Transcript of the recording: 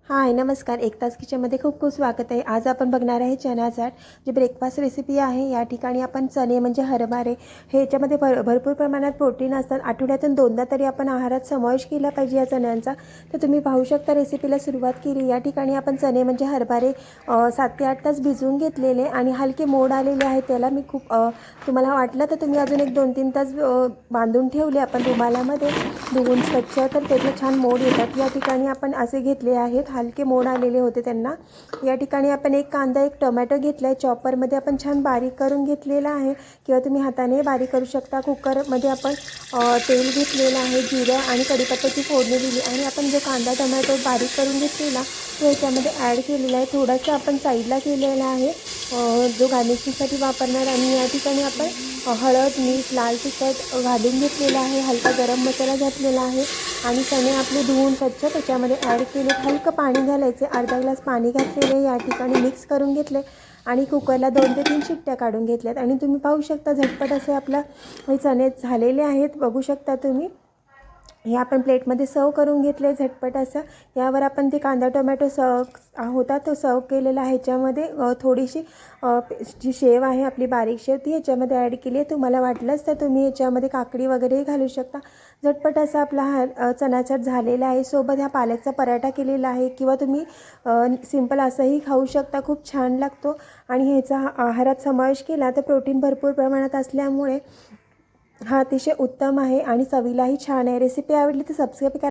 हाय नमस्कार, एक तास किचनमध्ये खूप खूप स्वागत आहे। आज आपण बघणार आहे चना चाट, जी ब्रेकफास्ट रेसिपी आहे। या ठिकाणी आपण चणे म्हणजे हरभरे हे याच्यामध्ये भरपूर प्रमाणात प्रोटीन असतात। आठवड्यातून दोनदा तरी आपण आहारात समावेश केला पाहिजे या चण्यांचा। तर तुम्ही पाहू शकता रेसिपीला सुरुवात केली। या ठिकाणी आपण चणे म्हणजे हरभरे 7 ते 8 तास भिजवून घेतलेले आणि हलके मोड आलेले आहेत। त्याला मी तुम्हाला वाटलं तर तुम्ही अजून एक 2-3 तास बांधून ठेवले आपण रुमालामध्ये धुवून स्वच्छ, तर त्याचे छान मोड येतात। या ठिकाणी आपण असे घेतले आहेत, हलके मोड आलेले होते त्यांना। या ठिकाणी आपण एक कांदा एक टोमॅटो घेतला आहे, चॉपरमध्ये आपण छान बारीक करून घेतलेला आहे किंवा तुम्ही हाताने बारीक करू शकता। कुकरमध्ये आपण तेल घेतलेलं आहे, जिरं आणि कढीपत्त्याची फोडणी दिली आणि आपण जो कांदा टोमॅटो बारीक करून घेतलेला तो याच्यामध्ये ॲड केलेला आहे। थोडासा आपण साईडला केलेला आहे जो गार्निशिंगसाठी वापरणार। आणि या ठिकाणी आपण हळद मीठ लाल तिखट घालून घेतलेला आहे, हलका गरम मसाला घातलेला आहे आणि चणे आपले धुवून स्वच्छ त्याच्यामध्ये ॲड केले। हलकं पाणी घालायचे, अर्धा ग्लास पाणी घातलेले या ठिकाणी मिक्स करून घेतले आणि कुकरला 2 ते 3 शिट्ट्या काढून घेतल्यात। आणि तुम्ही पाहू शकता झटपट असे आपला हे चणे झालेले आहेत, बघू शकता तुम्ही। हे आपण प्लेटमध्ये सर्व करून घेतले झटपट असं। यावर आपण ते कांदा टोमॅटो होता तो सर्व केलेला आहे। ह्याच्यामध्ये थोडीशी जी शेव आहे आपली बारीक शेव ती ह्याच्यामध्ये ॲड केली आहे। तुम्हाला वाटलंच तर तुम्ही याच्यामध्ये काकडी वगैरेही घालू शकता। झटपट असा आपला हा चना चाट झालेला आहे। सोबत ह्या पालकचा पराठा केलेला आहे किंवा तुम्ही सिंपल असंही खाऊ शकता, खूप छान लागतो। आणि ह्याचा आहारात समावेश केला तर प्रोटीन भरपूर प्रमाणात असल्यामुळे हा अतिशय उत्तम आहे आणि चवीलाही छान आहे। रेसिपी आवडली तर सबस्क्राईब करा।